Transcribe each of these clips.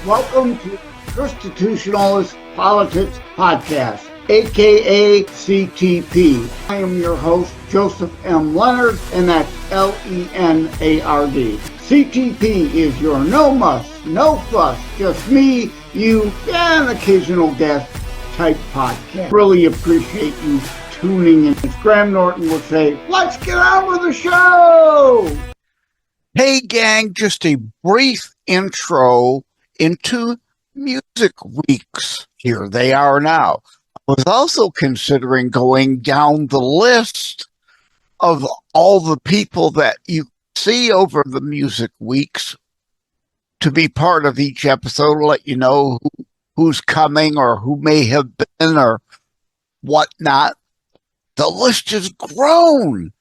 Welcome to Constitutionalist Politics Podcast, aka CTP. I am your host, Joseph M. Leonard, and that's Leonard. CTP is your no muss, no fuss, just me, you, and an occasional guest type podcast. Really appreciate you tuning in. As Graham Norton would say, let's get on with the show! Hey gang, just a brief intro into Music Weeks. Here they are now. I was also considering going down the list of all the people that you see over the Music Weeks to be part of each episode, let you know who's coming or who may have been or whatnot. The list has grown.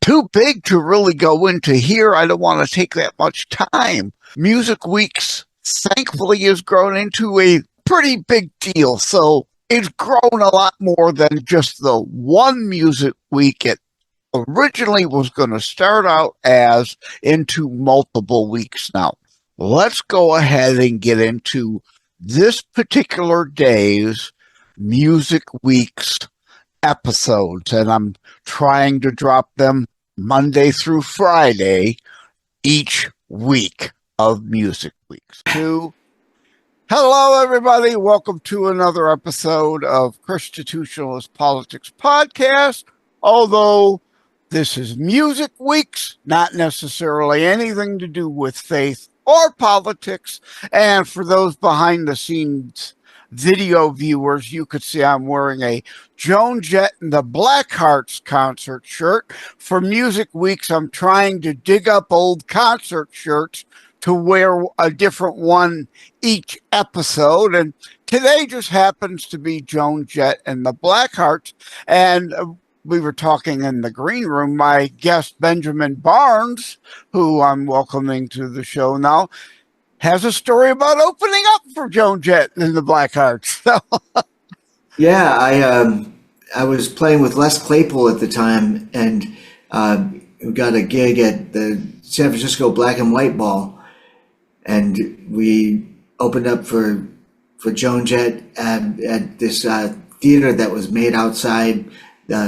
Too big to really go into here. I don't want to take that much time. Music Weeks, thankfully, has grown into a pretty big deal. So it's grown a lot more than just the one Music Week. It originally was going to start out as into multiple weeks now. Let's go ahead and get into this particular day's Music Weeks episodes. And I'm trying to drop them Monday through Friday each week of Music Weeks. Hello, everybody. Welcome to another episode of Constitutionalist Politics Podcast. Although this is Music Weeks, not necessarily anything to do with faith or politics. And for those behind the scenes video viewers, you could see I'm wearing a Joan Jett and the Blackhearts concert shirt. For Music Weeks, I'm trying to dig up old concert shirts to wear a different one each episode. And today just happens to be Joan Jett and the Blackhearts. And we were talking in the green room. My guest, Benjamin Barnes, who I'm welcoming to the show now, has a story about opening up for Joan Jett and the Blackhearts. So. Yeah, I was playing with Les Claypool at the time, and we got a gig at the San Francisco Black and White Ball, and we opened up for Joan Jett at this theater that was made outside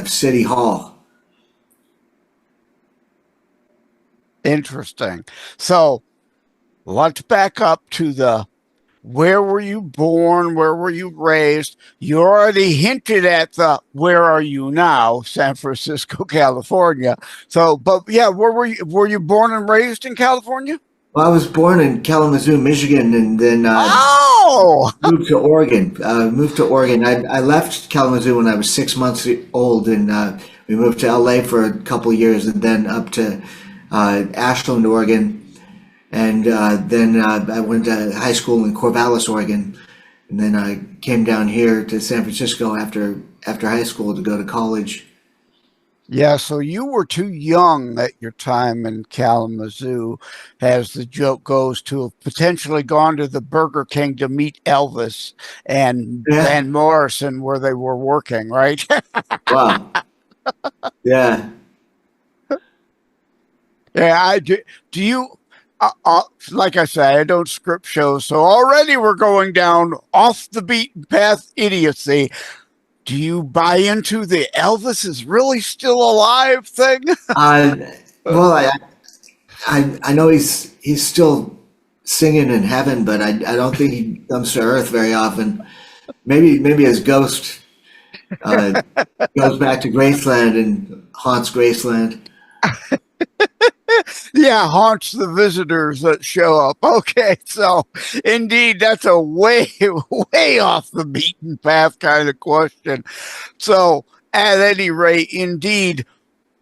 City Hall. Interesting. So let's back up to where were you born? Where were you raised? You already hinted at the where are you now, San Francisco, California. So, but yeah, where were you born and raised in California? Well, I was born in Kalamazoo, Michigan, and then moved to Oregon. I left Kalamazoo when I was 6 months old, and we moved to LA for a couple of years, and then up to Ashland, Oregon. And then I went to high school in Corvallis, Oregon, and then I came down here to San Francisco after high school to go to college. Yeah, so you were too young at your time in Kalamazoo, as the joke goes, to have potentially gone to the Burger King to meet Elvis and Van Morrison where they were working, right? Wow. Yeah. Yeah, do you... like I said, I don't script shows, so already we're going down off the beaten path idiocy. Do you buy into the Elvis is really still alive thing? Well, I know he's still singing in heaven, but I don't think he comes to Earth very often. Maybe his ghost goes back to Graceland and haunts Graceland. Yeah, haunts the visitors that show up. Okay, so indeed, that's a way off the beaten path kind of question. So at any rate, indeed,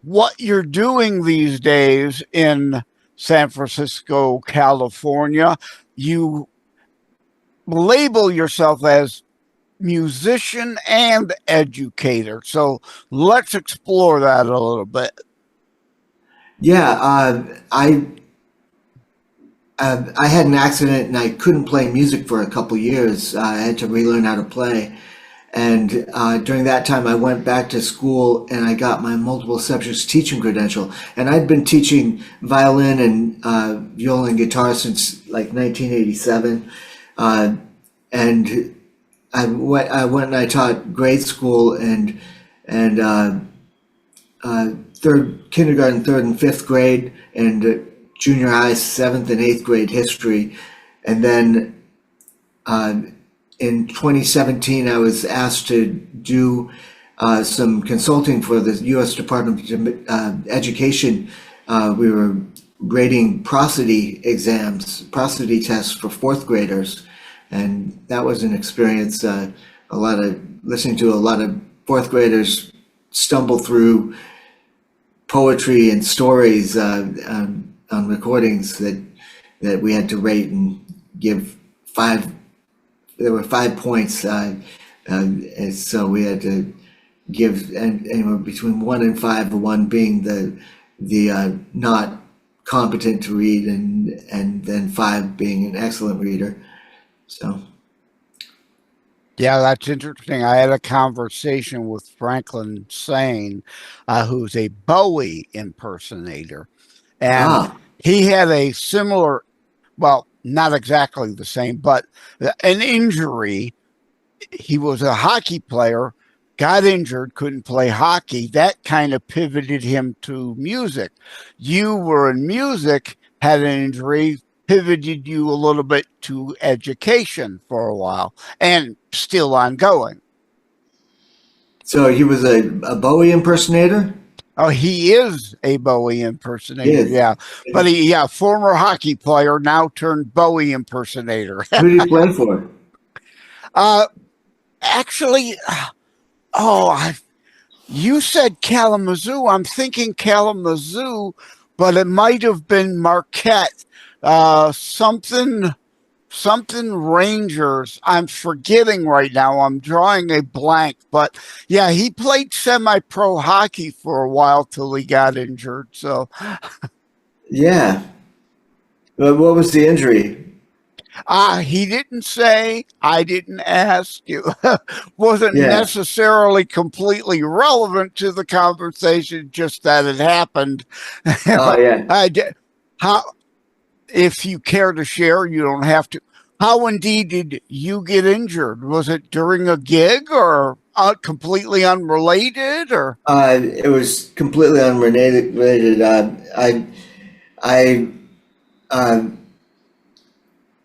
what you're doing these days in San Francisco, California, you label yourself as musician and educator. So let's explore that a little bit. Yeah, I had an accident and I couldn't play music for a couple years. I had to relearn how to play. And during that time, I went back to school and I got my multiple subjects teaching credential. And I'd been teaching violin and viola and guitar since like 1987. and I went and I taught grade school and kindergarten, third and fifth grade, and junior high, seventh and eighth grade history. And then in 2017, I was asked to do some consulting for the U.S. Department of Education. We were grading prosody exams, prosody tests for fourth graders. And that was an experience, listening to a lot of fourth graders stumble through poetry and stories on recordings that we had to rate and give 5. There were 5 points, and so we had to give anywhere between 1 and 5. 1 being the not competent to read, and then 5 being an excellent reader. So. Yeah, that's interesting. I had a conversation with Franklin Sane, who's a Bowie impersonator, and he had a similar, well, not exactly the same, but an injury. He was a hockey player, got injured, couldn't play hockey. That kind of pivoted him to music. You were in music, had an injury, pivoted you a little bit to education for a while, and still ongoing. So he was a Bowie impersonator? Oh, he is a Bowie impersonator, yeah. But former hockey player, now turned Bowie impersonator. Who did he play for? Actually, you said Kalamazoo. I'm thinking Kalamazoo, but it might have been Marquette. Something Rangers. I'm forgetting right now. I'm drawing a blank, but yeah, he played semi-pro hockey for a while till he got injured. So, yeah. But what was the injury? He didn't say. I didn't ask you. Wasn't necessarily completely relevant to the conversation. Just that it happened. Oh yeah. If you care to share, you don't have to. How indeed did you get injured? Was it during a gig or completely unrelated? Or it was completely unrelated. I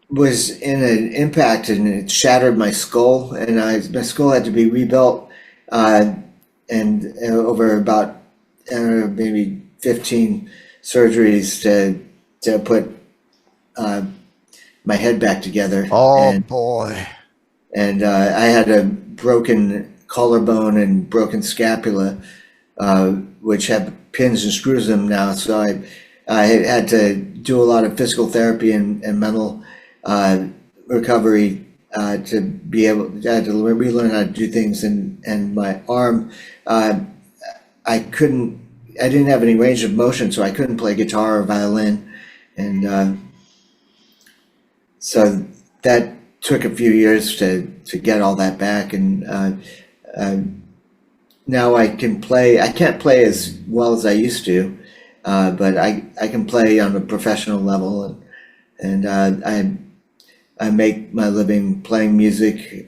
was in an impact and it shattered my skull, and my skull had to be rebuilt, and over about maybe 15 surgeries to put my head back together. Boy. And I had a broken collarbone and broken scapula, which have pins and screws in them now. So I had to do a lot of physical therapy and mental recovery to be able to relearn how to do things. And my arm, I didn't have any range of motion, so I couldn't play guitar or violin. And so that took a few years to get all that back. And now I can play. I can't play as well as I used to, but I can play on a professional level, and I make my living playing music,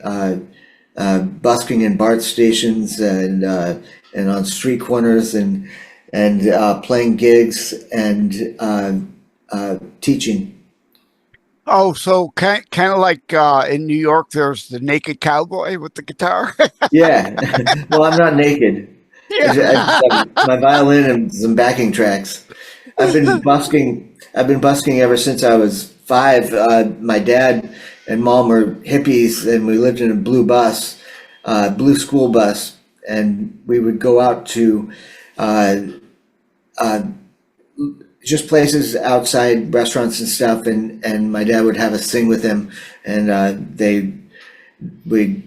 busking in BART stations and on street corners and playing gigs and teaching. Oh, so kind of like in New York, there's the naked cowboy with the guitar. Yeah. Well, I'm not naked. Yeah. My violin and some backing tracks. I've been busking ever since I was 5. My dad and mom were hippies, and we lived in a blue school bus, and we would go out to just places outside restaurants and stuff, and my dad would have us sing with him, and we'd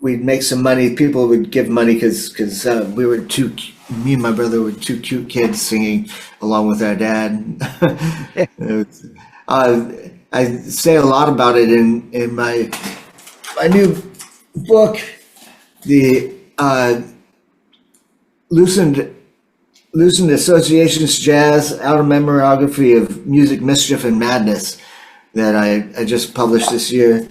make some money. People would give money because we were me and my brother were 2 cute kids singing along with our dad. I say a lot about it in my new book, the Loosened Associations Jazz Outer Memorography of Music, Mischief, and Madness. that I just published this year,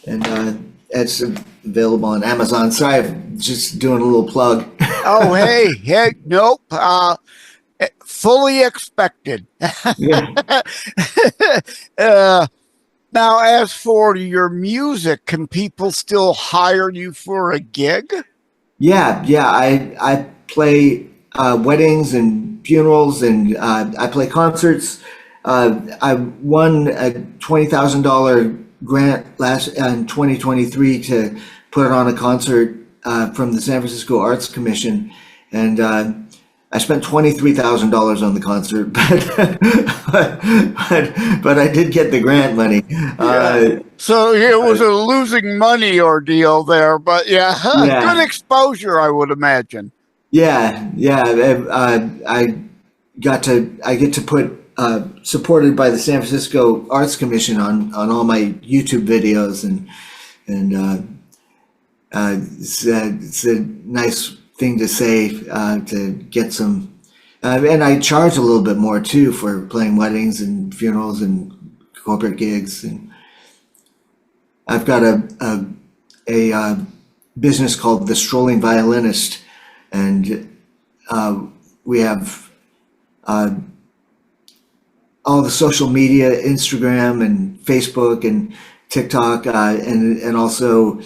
and it's available on Amazon. Sorry, I'm just doing a little plug. Oh, hey, nope. Fully expected. Yeah. Now, as for your music, can people still hire you for a gig? Yeah. I play weddings and funerals, and I play concerts. I won a $20,000 grant in 2023 to put on a concert from the San Francisco Arts Commission, and I spent $23,000 on the concert, but I did get the grant money. So it was a losing money ordeal there, but yeah, good exposure, I would imagine. Yeah. I get to put supported by the San Francisco Arts Commission on all my YouTube videos, and it's a nice thing to say to get some, and I charge a little bit more too for playing weddings and funerals and corporate gigs. And I've got a business called The Strolling Violinist, and we have all the social media, Instagram and Facebook and TikTok, and also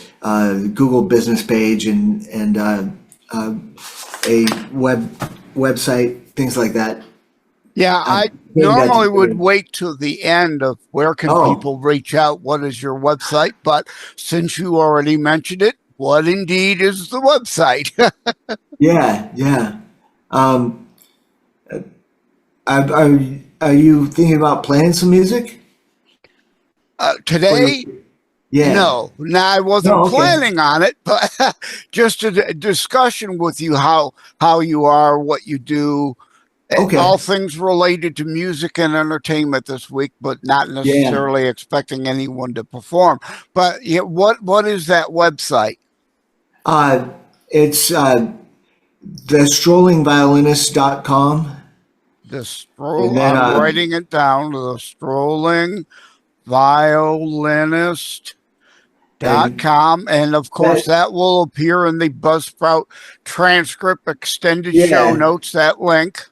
Google business page and a website, things like that. Yeah, I normally would wait till the end of where can people reach out, what is your website, but since you already mentioned it, what indeed is the website? Yeah. Are you thinking about playing some music? Today? Yeah. No, I wasn't planning on it, but just a discussion with you, how you are, what you do, all things related to music and entertainment this week, but not necessarily expecting anyone to perform. But what is that website? It's thestrollingviolinist.com. I'm writing it down, the Strolling Violinist.com, and of course that will appear in the Buzzsprout transcript, extended show notes, that link.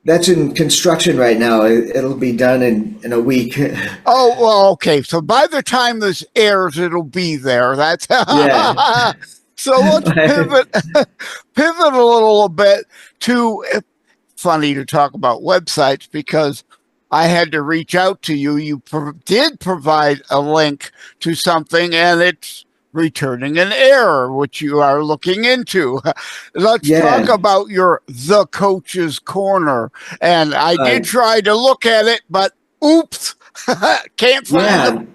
That's in construction right now. It'll be done in a week. Oh, well, okay. So by the time this airs, it'll be there. That's So let's pivot a little bit to, funny to talk about websites, because I had to reach out to you. You did provide a link to something, and it's returning an error, which you are looking into. Let's talk about your The Coach's Corner. And I did try to look at it, but oops, can't find them.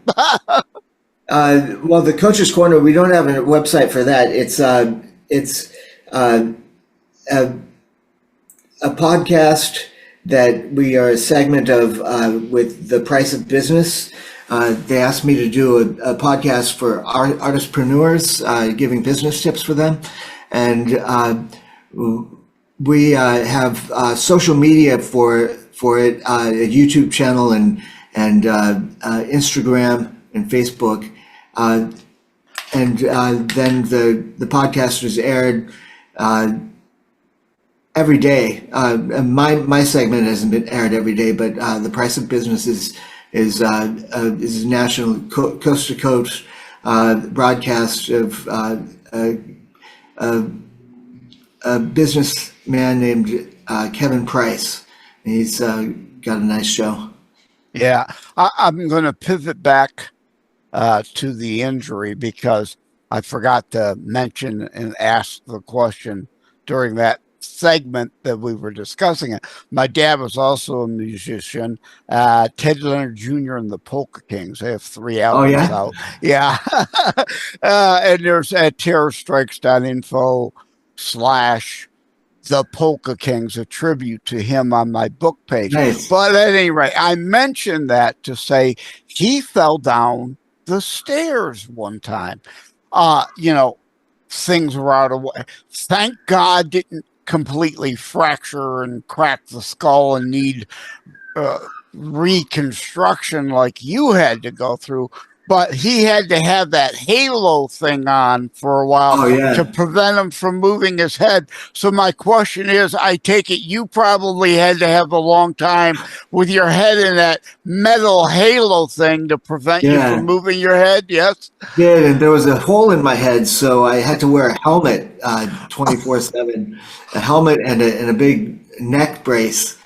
Well, The Coach's Corner, we don't have a website for that. It's a podcast that we are a segment of with The Price of Business. They asked me to do a podcast for artistpreneurs, giving business tips for them. And we have social media for it, a YouTube channel and Instagram and Facebook. And then the podcast was aired every day. My segment hasn't been aired every day, but The Price of Business is a national coast to coast broadcast of a businessman named Kevin Price. He's got a nice show. Yeah, I'm going to pivot back to the injury, because I forgot to mention and ask the question during that segment that we were discussing it. My dad was also a musician, Ted Leonard Jr. and the Polka Kings. They have 3 albums out. Yeah. And there's at terrorstrikes.info/The Polka Kings, a tribute to him on my book page. Nice. But at any rate, I mentioned that to say he fell down the stairs one time. Things were out of way. Thank God didn't completely fracture and crack the skull and need reconstruction like you had to go through, but he had to have that halo thing on for a while to prevent him from moving his head. So my question is, I take it you probably had to have a long time with your head in that metal halo thing to prevent you from moving your head, yes? Did, and there was a hole in my head, so I had to wear a helmet 24/7, a helmet and a big neck brace.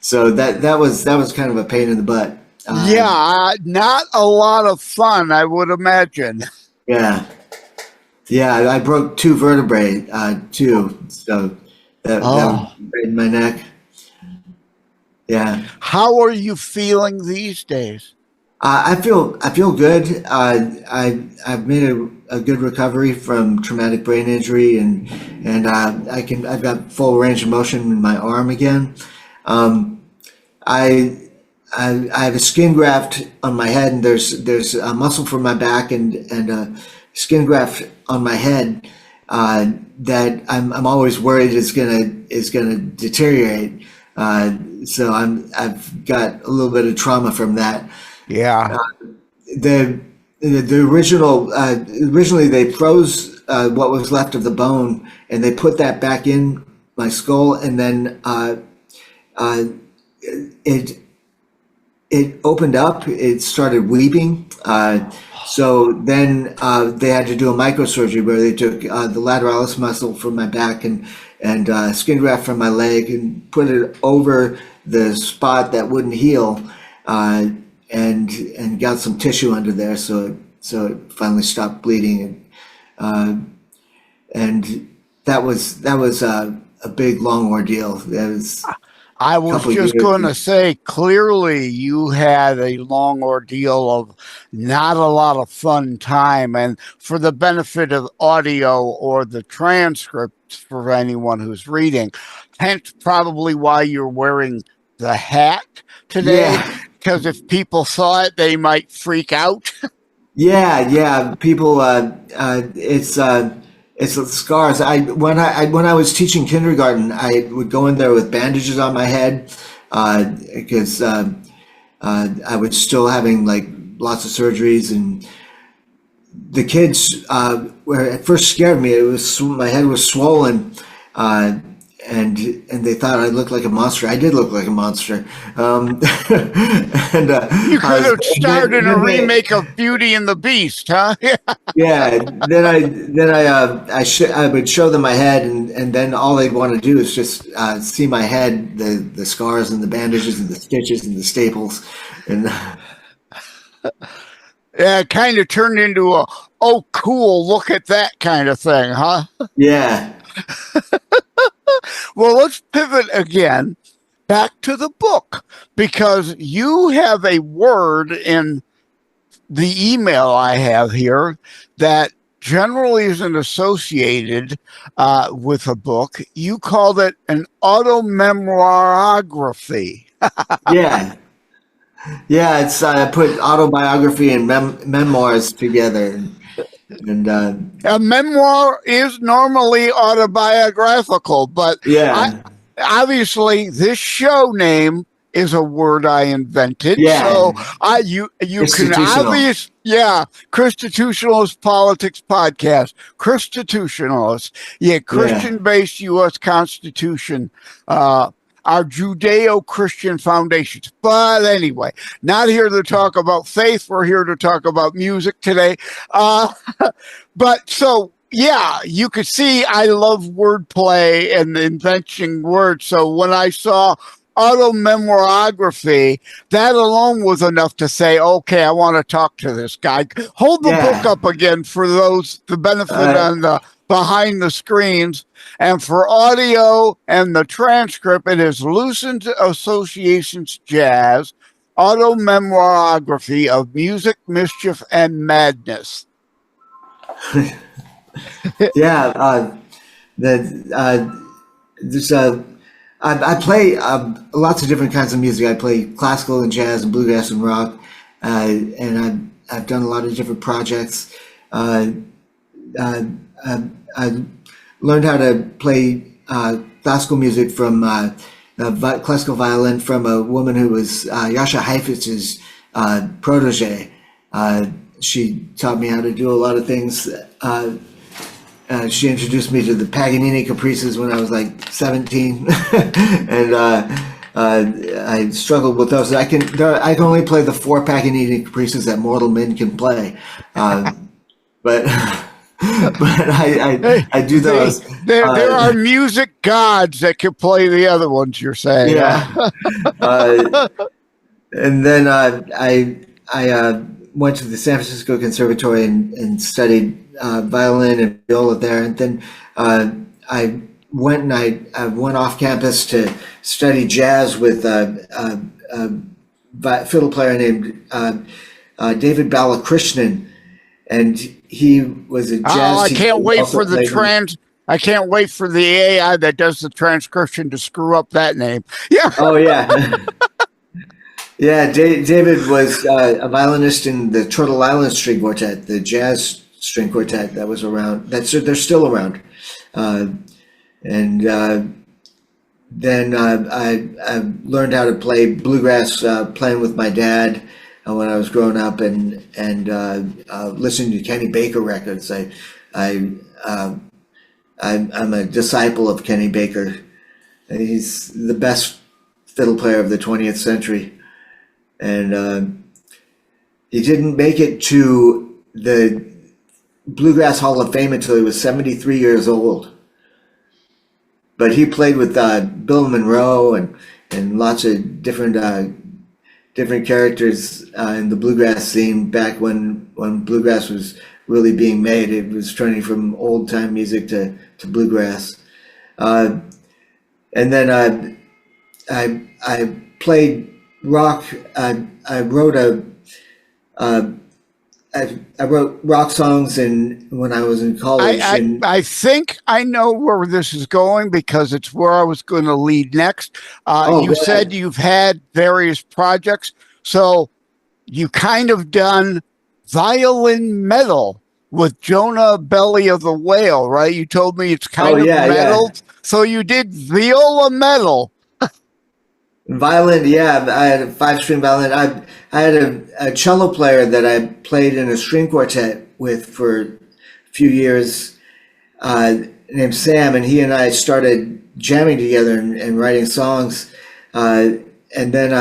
So that was kind of a pain in the butt. Not a lot of fun, I would imagine. Yeah, I broke 2 vertebrae too, so that in my neck. Yeah. How are you feeling these days? I feel good. I've made a good recovery from traumatic brain injury, and I've got full range of motion in my arm again. I have a skin graft on my head, and there's a muscle from my back and a skin graft on my head that I'm always worried is gonna deteriorate. So I've got a little bit of trauma from that. Yeah. The originally they froze what was left of the bone, and they put that back in my skull, and then it opened up. It started weeping. So then they had to do a microsurgery where they took the lateralis muscle from my back and skin graft from my leg and put it over the spot that wouldn't heal, and got some tissue under there, so it finally stopped bleeding, and that was a big long ordeal. I was just going to say, clearly you had a long ordeal of not a lot of fun time. And for the benefit of audio or the transcript for anyone who's reading, hence probably why you're wearing the hat today, because if people saw it, they might freak out. Yeah. People, it's the scars. When I was teaching kindergarten, I would go in there with bandages on my head because I was still having like lots of surgeries, and the kids were at first scared me. It was my head was swollen, and they thought I looked like a monster. I did look like a monster. And you could have started a remake of Beauty and the Beast, huh? Yeah. Then I would show them my head, and then all they'd want to do is just see my head, the scars and the bandages and the stitches and the staples, and yeah, it kind of turned into a cool, look at that kind of thing, huh? Yeah. Well, let's pivot again back to the book, because you have a word in the email I have here that generally isn't associated with a book. You called it an automemoirography. Yeah. It's I put autobiography and memoirs together. And a memoir is normally autobiographical, but obviously this show name is a word I invented. So you can obviously, Constitutionalist Politics Podcast, Constitutionalist, Christian-based U.S. Constitution, our Judeo-Christian foundations. But anyway, not here to talk about faith. We're here to talk about music today. But so, you could see I love wordplay and inventing words. So when I saw automemoirography, that alone was enough to say, okay, I want to talk to this guy. Hold the book up again for those, the benefit on the behind the screens. And for audio and the transcript, it is Lucent Associations Jazz, automemoirography of music, mischief, and madness. I play lots of different kinds of music. I play classical and jazz and bluegrass and rock, and I've done a lot of different projects. I learned how to play classical music from classical violin from a woman who was Jascha Heifitz's protege. She taught me how to do a lot of things. She introduced me to the Paganini caprices when I was like 17, and I struggled with those. I can only play the 4 Paganini caprices that mortal men can play, but I do those. There are music gods that can play the other ones. You're saying, yeah. And then I went to the San Francisco Conservatory and studied violin and viola there, and then I went off campus to study jazz with a fiddle player named David Balakrishnan, and he was a jazz teacher. I can't wait for the AI that does the transcription to screw up that name. Yeah. Oh yeah. Yeah, David was a violinist in the Turtle Island String Quartet, the jazz string quartet that was around. They're still around. Then I learned how to play bluegrass playing with my dad when I was growing up, and listening to Kenny Baker records. I'm a disciple of Kenny Baker. He's the best fiddle player of the 20th century. And he didn't make it to the Bluegrass Hall of Fame until he was 73 years old. But he played with Bill Monroe and lots of different characters in the bluegrass scene back when bluegrass was really being made. It was turning from old time music to bluegrass. And then I played rock. I wrote rock songs when I was in college. I think I know where this is going because it's where I was going to lead next. You said you've had various projects, so you kind of done violin metal with Jonah Belly of the Whale, right? You told me it's kind of metal. Yeah. So you did viola metal. Violin, yeah. I had a 5-string violin. I had a cello player that I played in a string quartet with for a few years, named Sam, and he and I started jamming together and writing songs. And then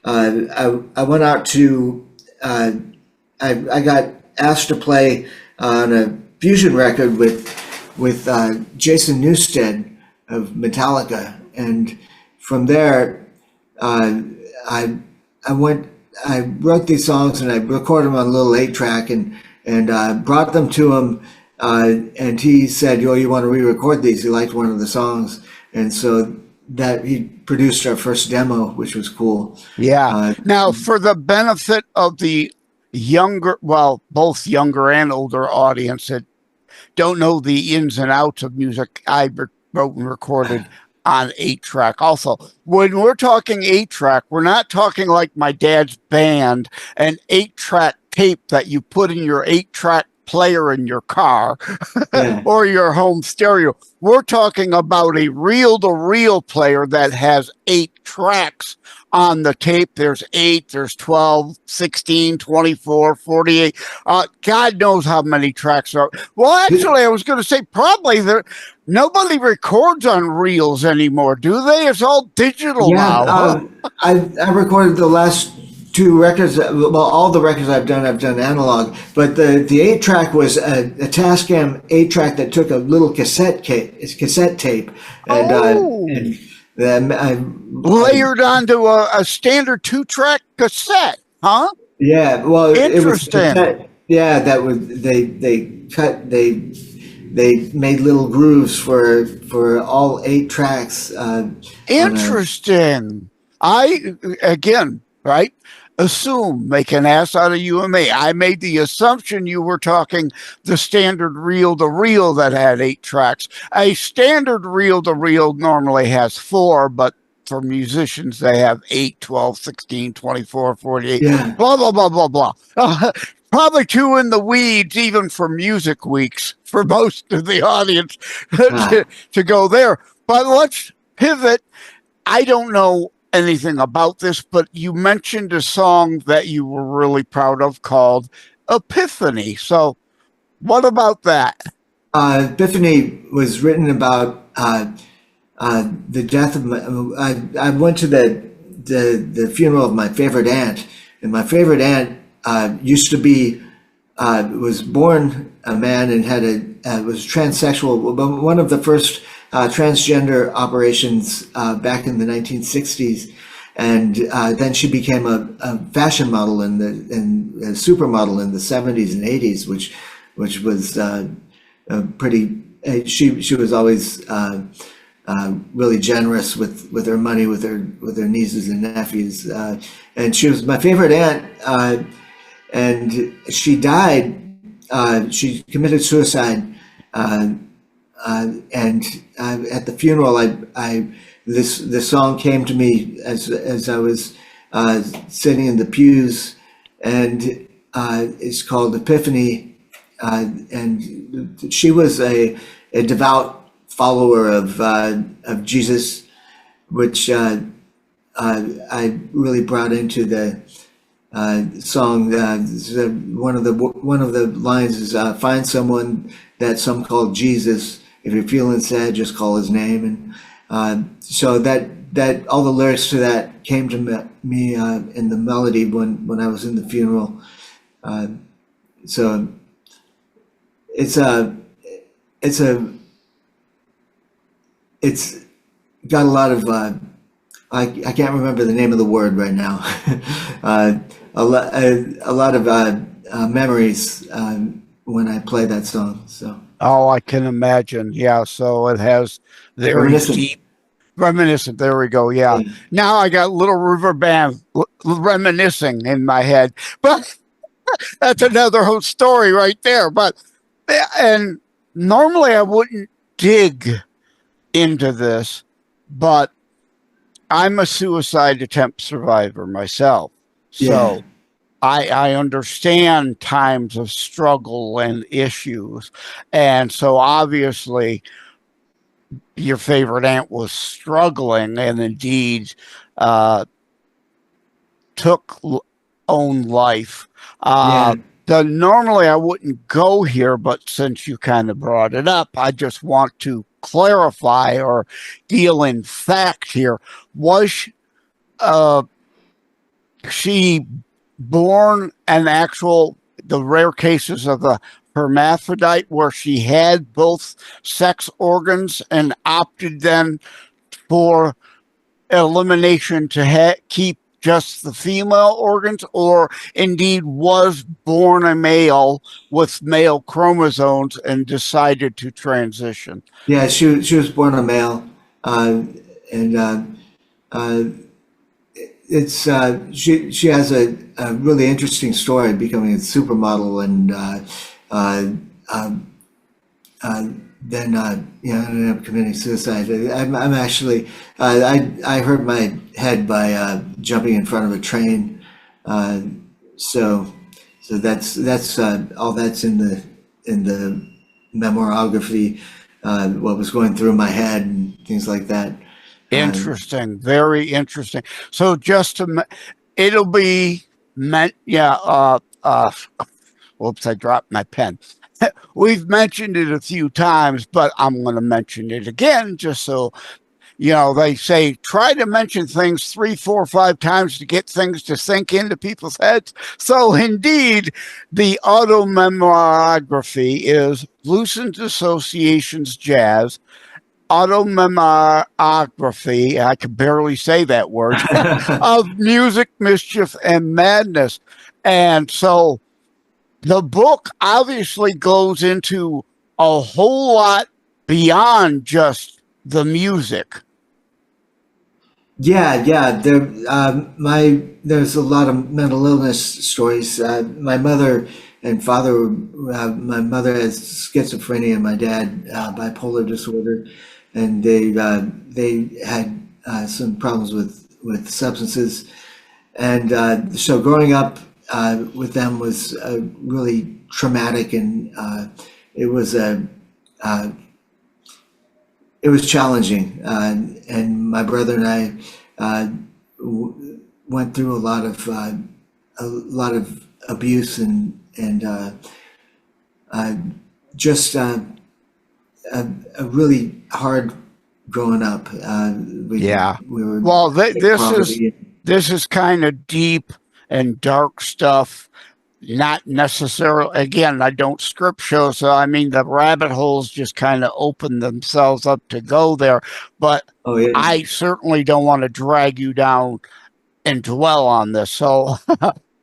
I went out to I got asked to play on a fusion record with Jason Newsted of Metallica, and from there, I wrote these songs and I recorded them on a little 8-track and brought them to him, and he said, "Yo, you want to re-record these?" He liked one of the songs, and so that he produced our first demo, which was cool. Yeah. Now, for the benefit of the younger, well, both younger and older audience that don't know the ins and outs of music, I wrote and recorded on 8-track. Also, when we're talking 8-track, we're not talking like my dad's band, an 8-track tape that you put in your 8-track player in your car or your home stereo. We're talking about a reel-to-reel player that has 8 tracks on the tape. There's 8, there's 12, 16, 24, 48. God knows how many tracks are. Well, actually, I was going to say probably nobody records on reels anymore, do they? It's all digital now. I recorded the last 2 records. Well, all the records I've done analog. But the 8-track was a Tascam 8-track that took a little cassette tape, and then I layered onto a standard 2-track cassette, huh? Yeah, well, interesting. It was cassette, yeah, that was they made little grooves for all 8 tracks. Interesting. Right? Assume, make an ass out of you and me. I made the assumption you were talking the standard reel-to-reel that had 8 tracks. A standard reel-to-reel normally has 4, but for musicians, they have 8, 12, 16, 24, 48, blah, blah, blah, blah, blah. Probably too in the weeds, even for Music Weeks, for most of the audience to go there. But let's pivot I don't know anything about this, but you mentioned a song that you were really proud of called Epiphany. So what about that? Epiphany was written about the death of my. I went to the funeral of my favorite aunt, and my favorite aunt used to be was born a man and had was transsexual. One of the first transgender operations back in the 1960s, and then she became a fashion model and a supermodel in the 70s and 80s, which was pretty. She was always really generous with her money, with her nieces and nephews, and she was my favorite aunt. And she died. She committed suicide, and at the funeral, this song came to me as I was sitting in the pews, and it's called Epiphany. And she was a devout follower of Jesus, which I really brought into the song. One of the lines is find someone that some call Jesus. If you're feeling sad, just call his name. And so that all the lyrics to that came to me in the melody when I was in the funeral. So it's got a lot of I can't remember the name of the word right now. A lot of memories when I play that song. So. Oh, I can imagine. Yeah. So it has very deep reminiscent. There we go. Yeah. Now I got Little River Band reminiscing in my head, but that's another whole story right there. But and normally I wouldn't dig into this, but I'm a suicide attempt survivor myself. So I understand times of struggle and issues. And so obviously your favorite aunt was struggling and indeed took own life. Normally I wouldn't go here, but since you kind of brought it up, I just want to clarify or deal in fact here. Was she born the rare cases of the hermaphrodite where she had both sex organs and opted then for elimination to keep just the female organs, or indeed was born a male with male chromosomes and decided to transition? Yeah, she was born a male, and it's she has a really interesting story becoming a supermodel, and then ended up committing suicide. I'm actually I hurt my head by jumping in front of a train, so that's all that's in the memoirography, what was going through my head and things like that. Interesting, very interesting. So just it'll be meant. Whoops, I dropped my pen. We've mentioned it a few times, but I'm going to mention it again just so, they say try to mention things 3, 4, 5 times to get things to sink into people's heads. So indeed, the automemoirography is Lucent Associations Jazz, automemoirography, I can barely say that word, of music, mischief, and madness. And so the book obviously goes into a whole lot beyond just the music. Yeah. There's a lot of mental illness stories. My mother and father, my mother has schizophrenia, and my dad bipolar disorder, and they had some problems with substances, and so growing up with them was really traumatic, and it was it was challenging, and my brother and I went through a lot of abuse and just a really hard growing up. We were well, poverty. this is kind of deep and dark stuff. Not necessarily, again, I don't script show, so I mean, the rabbit holes just kind of open themselves up to go there. But I certainly don't want to drag you down and dwell on this. So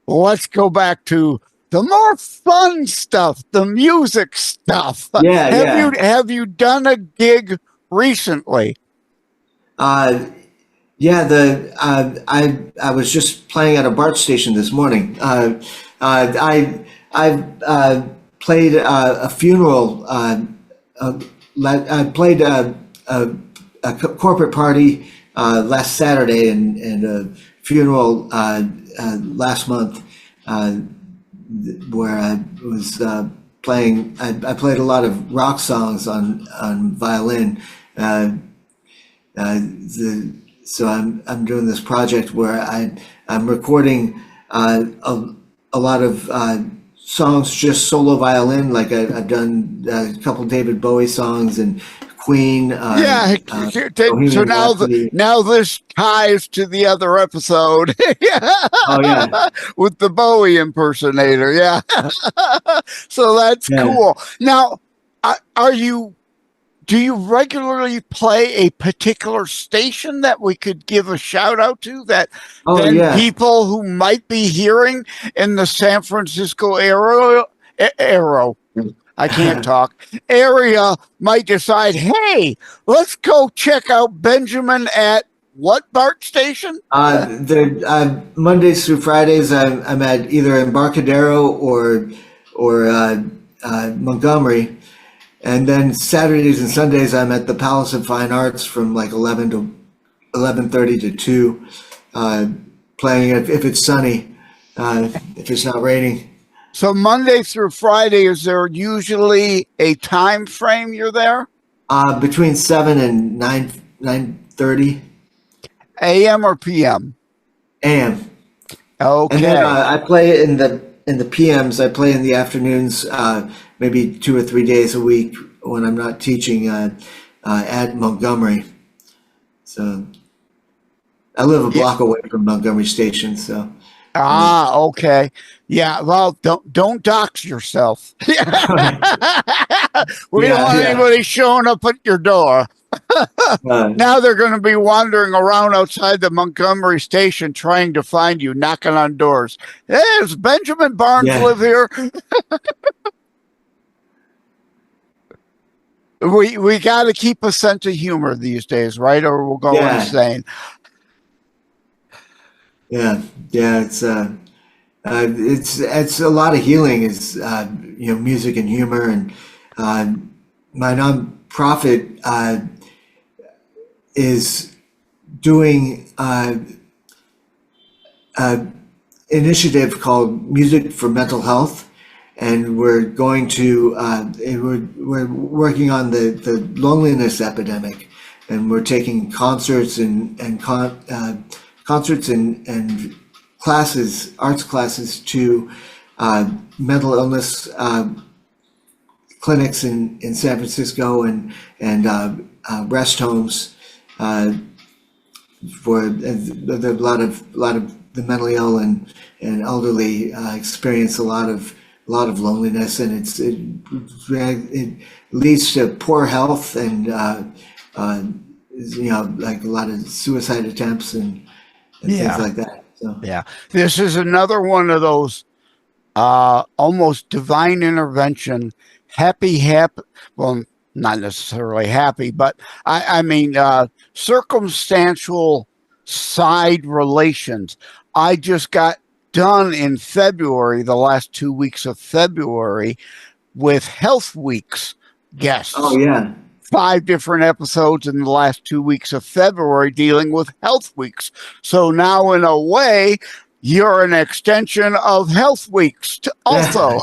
let's go back to the more fun stuff, the music stuff. Have you done a gig recently? I was just playing at a BART station this morning. I played a funeral. I played a corporate party last Saturday and a funeral last month where I was playing. I played a lot of rock songs on violin. So I'm doing this project where I'm recording a lot of songs just solo violin. Like I've done a couple David Bowie songs and Queen. So now this ties to the other episode. With the Bowie impersonator. Yeah. So that's cool. Now, do you regularly play a particular station that we could give a shout out to that people who might be hearing in the San Francisco area might decide, hey, let's go check out Benjamin at what BART station? Mondays through Fridays, I'm at either Embarcadero or Montgomery. And then Saturdays and Sundays, I'm at the Palace of Fine Arts from like 11 to 11:30 to 2, playing if it's sunny, if it's not raining. So Monday through Friday, is there usually a time frame you're there? Between 7 and 9:30. AM or PM? AM. Okay. And then I play in the PMs. I play in the afternoons. Maybe 2 or 3 days a week when I'm not teaching at Montgomery. So I live a block away from Montgomery Station. So okay, yeah. Well, don't dox yourself. We don't want anybody showing up at your door. Now they're going to be wandering around outside the Montgomery Station trying to find you, knocking on doors. Hey, does Benjamin Barnes live here? We got to keep a sense of humor these days, right? Or we'll go insane. Yeah. It's a lot of healing is music and humor, and my nonprofit is doing an initiative called Music for Mental Health. And we're going to we're working on the loneliness epidemic, and we're taking concerts and classes, arts classes to mental illness clinics in San Francisco and rest homes for a lot of the mentally ill and elderly experience a lot of loneliness, and it leads to poor health and like a lot of suicide attempts and things like that. So this is another one of those almost divine intervention, well, not necessarily happy, but I mean circumstantial side relations. I just got done in February, the last 2 weeks of February, with Health Weeks guests. 5 different episodes in the last 2 weeks of February dealing with Health Weeks. So now, in a way, you're an extension of Health Weeks also.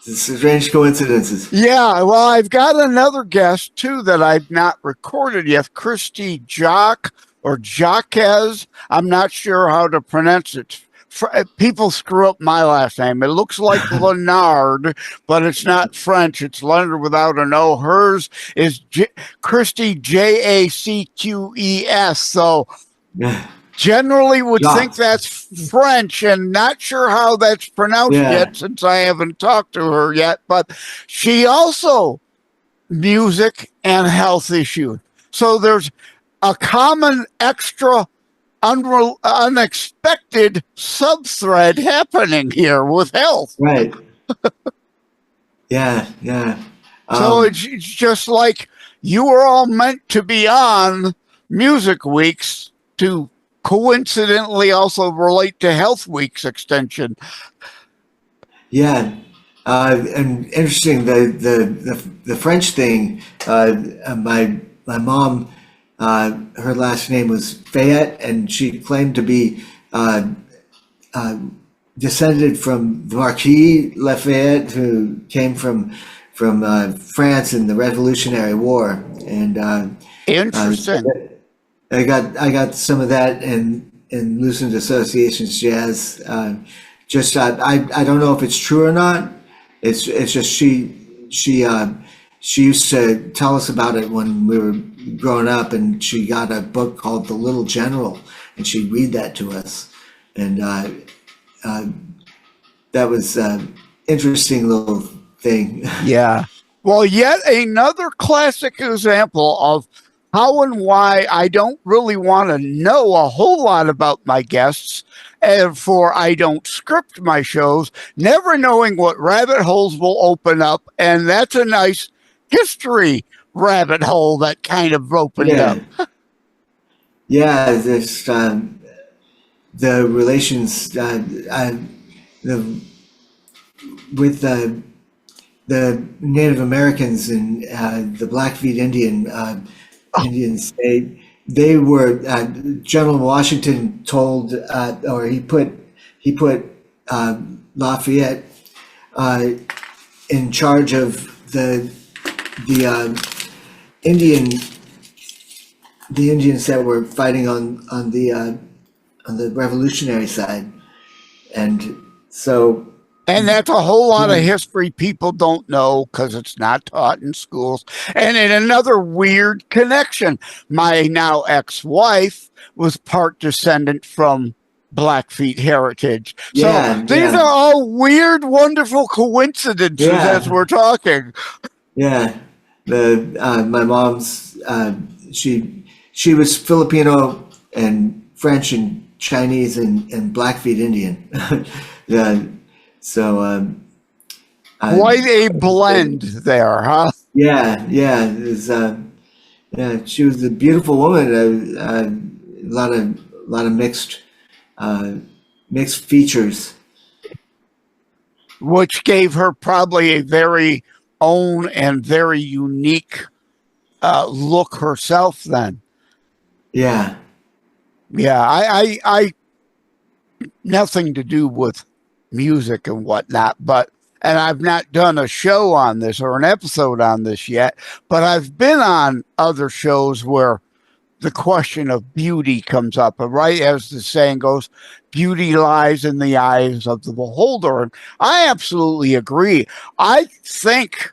Strange coincidences. Yeah, well, I've got another guest too that I've not recorded yet, Kristi Jacques or Jacques. I'm not sure how to pronounce it. People screw up my last name. It looks like Leonard, but it's not French. It's Leonard without an O. Hers is Kristi Jacques. So generally would think that's French, and not sure how that's pronounced yet since I haven't talked to her yet. But she also music and health issues. So there's a common extra unexpected sub-thread happening here with health. Right. Yeah. So it's just like you were all meant to be on Music Weeks to coincidentally also relate to Health Weeks extension. Yeah. And interesting, the French thing, my mom, her last name was Fayette, and she claimed to be descended from the Marquis Lafayette, who came from France in the Revolutionary War. And interesting. I got some of that in Lucent Associations Jazz. I don't know if it's true or not. It's just she used to tell us about it when we were growing up, and she got a book called The Little General, and she'd read that to us, and that was an interesting little thing. Yeah. Well, yet another classic example of how and why I don't really want to know a whole lot about my guests, and for I don't script my shows, never knowing what rabbit holes will open up. And that's a nice history rabbit hole that kind of opened up. Yeah, this the relations with the Native Americans and the Blackfeet Indians. They were General Washington told, or he put Lafayette in charge of the Indians that were fighting on the revolutionary side, and so. And that's a whole lot of history people don't know because it's not taught in schools. And in another weird connection, my now ex-wife was part descendant from Blackfeet heritage. So these are all weird, wonderful coincidences as we're talking. Yeah. My mom's, she was Filipino and French and Chinese and Blackfeet Indian. So, quite a blend there, huh? Yeah. She was a beautiful woman. A lot of mixed features, which gave her probably a very own and very unique look herself. Then, I nothing to do with music and whatnot, and I've not done a show on this or an episode on this yet, but I've been on other shows where the question of beauty comes up, and right as the saying goes, beauty lies in the eyes of the beholder. And I absolutely agree. I think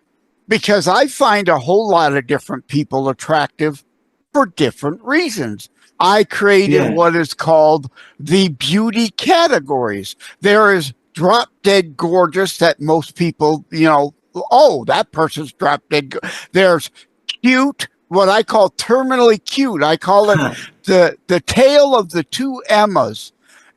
because I find a whole lot of different people attractive for different reasons. I created what is called the beauty categories. There is drop dead gorgeous that most people, that person's drop dead. There's cute, what I call terminally cute. I call it the tale of the two Emmas.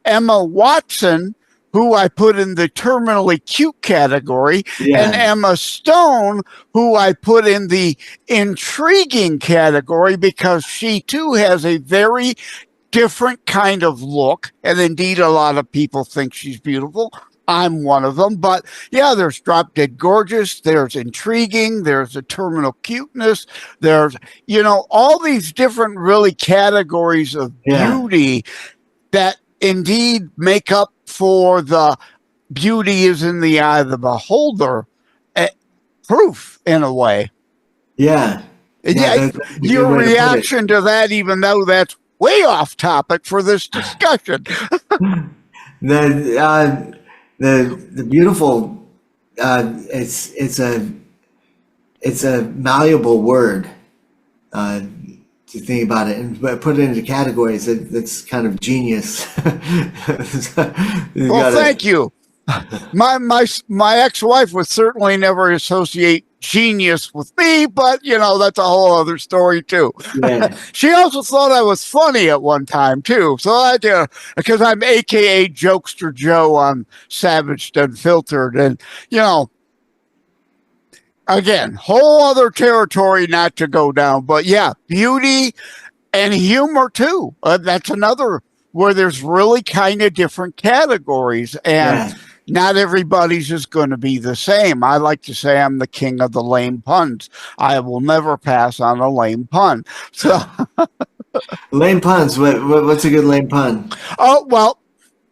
Emma Watson, who I put in the terminally cute category, and Emma Stone, who I put in the intriguing category because she too has a very different kind of look, and indeed a lot of people think she's beautiful. I'm one of them, but there's drop dead gorgeous, there's intriguing, there's a terminal cuteness, there's all these different really categories of beauty that indeed make up for the beauty is in the eye of the beholder. proof in a way. Yeah. Yeah, your reaction to that, even though that's way off topic for this discussion. The beautiful, it's a malleable word, to think about it and put it into categories. That's kind of genius. Well, thank you. My ex-wife would certainly never associate genius with me, but that's a whole other story too. Yeah. She also thought I was funny at one time too. So because I'm AKA Jokester Joe on Savaged Unfiltered, and again, whole other territory not to go down. But yeah, beauty and humor too. That's another where there's really kind of different categories, and not everybody's is going to be the same. I like to say I'm the king of the lame puns. I will never pass on a lame pun. So, lame puns. What's a good lame pun? Oh, well,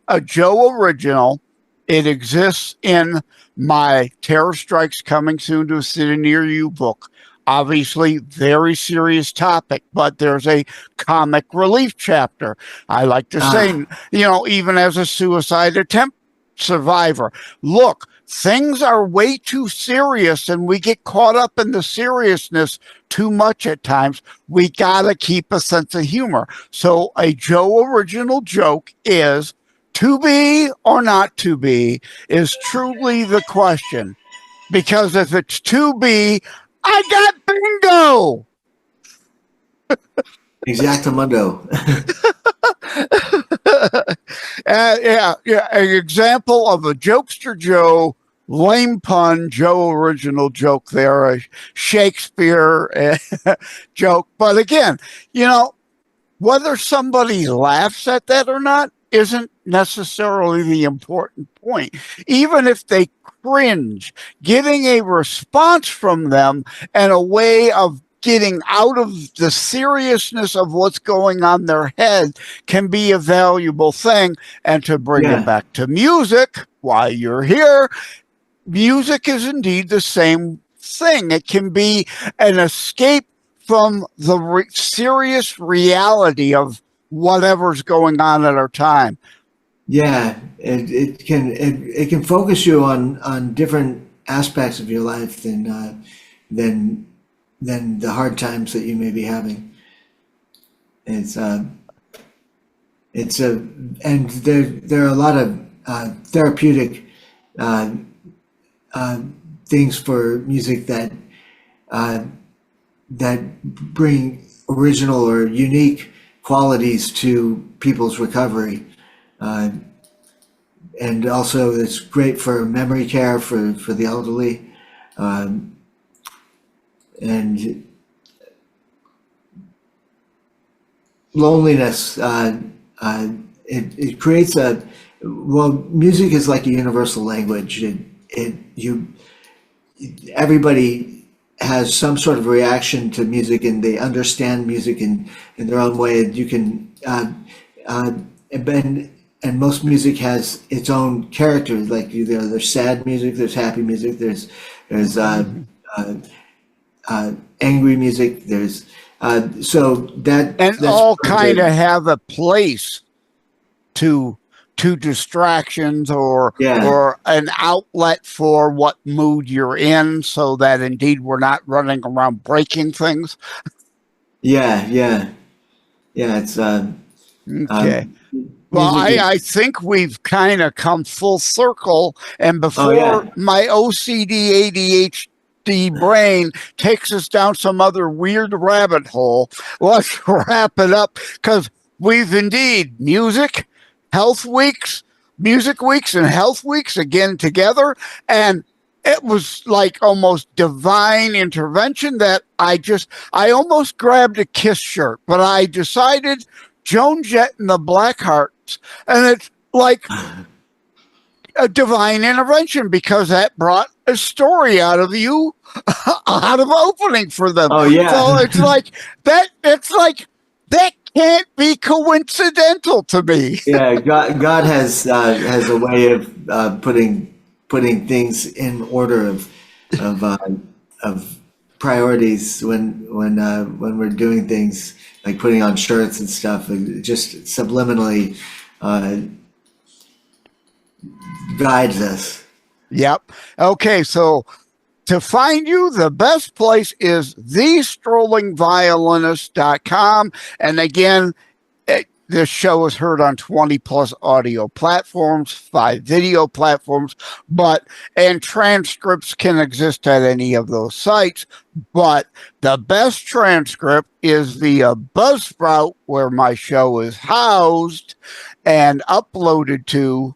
a Joe original. It exists in my Terror Strikes Coming Soon to a City Near You book. Obviously, very serious topic, but there's a comic relief chapter. I like to say, even as a suicide attempt survivor, look, things are way too serious and we get caught up in the seriousness too much at times. We got to keep a sense of humor. So a Joe original joke is, to be or not to be is truly the question. Because if it's to be, I got bingo. Exactamundo. Yeah. An example of a Jokester Joe lame pun, Joe original joke there, a Shakespeare joke. But again, whether somebody laughs at that or not isn't necessarily the important point. Even if they cringe, getting a response from them and a way of getting out of the seriousness of what's going on in their head can be a valuable thing. And to bring it back to music, while you're here, music is indeed the same thing. It can be an escape from the serious reality of whatever's going on at our time. Yeah, it can focus you on different aspects of your life than the hard times that you may be having. And there are a lot of therapeutic things for music that bring original or unique qualities to people's recovery. And also it's great for memory care for the elderly. And loneliness, it creates music is like a universal language. Everybody has some sort of reaction to music, and they understand music in their own way. You can, and most music has its own character. Like there's sad music, there's happy music, there's angry music. There's so that and all kind of have a place to distractions or an outlet for what mood you're in, so that indeed we're not running around breaking things. Yeah. It's okay. Well, I think we've kind of come full circle, and before my OCD ADHD brain takes us down some other weird rabbit hole, let's wrap it up, because we've indeed music weeks, music weeks and health weeks again together. And it was like almost divine intervention that I almost grabbed a KISS shirt, but I decided Joan Jett and the Blackhearts. And it's like a divine intervention, because that brought a story out of you, out of opening for them. Oh, yeah. So it's like that can't be coincidental to me. Yeah, God has a way of putting things in order of priorities when we're doing things like putting on shirts and stuff. It just subliminally guides us. Yep. Okay, so to find you, the best place is thestrollingviolinist.com. And again, this show is heard on 20 plus audio platforms, 5 video platforms, and transcripts can exist at any of those sites. But the best transcript is via Buzzsprout, where my show is housed and uploaded to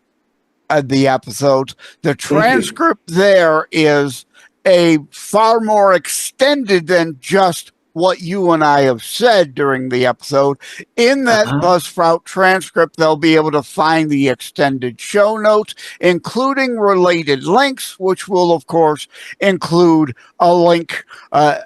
the episodes. The transcript there is a far more extended than just what you and I have said during the episode. In that Buzzsprout transcript, they'll be able to find the extended show notes, including related links, which will, of course, include a link, a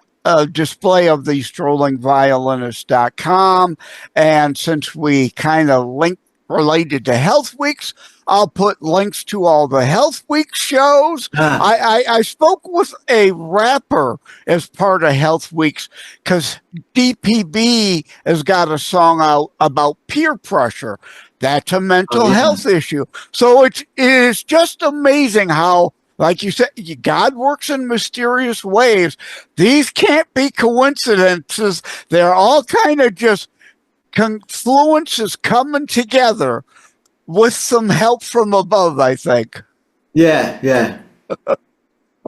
display of the strollingviolinist.com. And since we kind of linked related to Health Weeks, I'll put links to all the Health Week shows. I spoke with a rapper as part of Health Weeks because DPB has got a song out about peer pressure. That's a mental health issue. So it is just amazing how, like you said, God works in mysterious ways. These can't be coincidences. They're all kind of just confluences coming together with some help from above, I think. Yeah.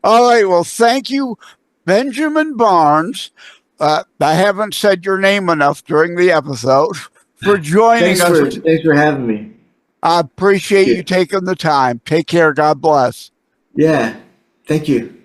All right. Well, thank you, Benjamin Barnes. I haven't said your name enough during the episode for joining us. Thanks for having me. I appreciate you taking the time. Take care. God bless. Yeah. Thank you.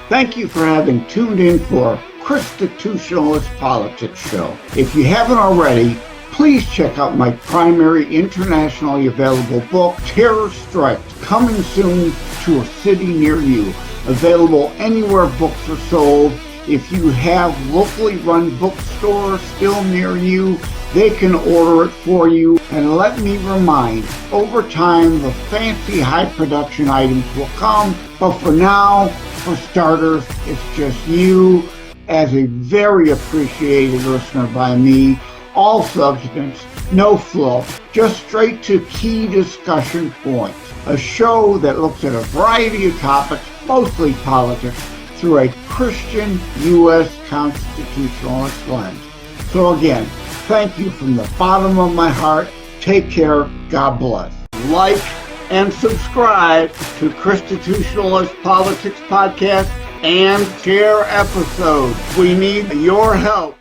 Thank you for having tuned in for Constitutionalist Politics Show. If you haven't already, please check out my primary internationally available book, Terror Strikes, coming soon to a city near you. Available anywhere books are sold. If you have locally run bookstores still near you, they can order it for you. And let me remind, over time, the fancy high production items will come. But for now, for starters, it's just you as a very appreciated listener by me. All substance, no fluff, just straight to key discussion points. A show that looks at a variety of topics, mostly politics, through a Christian U.S. constitutionalist lens. So again, thank you from the bottom of my heart. Take care. God bless. Like and subscribe to Constitutionalist Politics Podcast and share episodes. We need your help.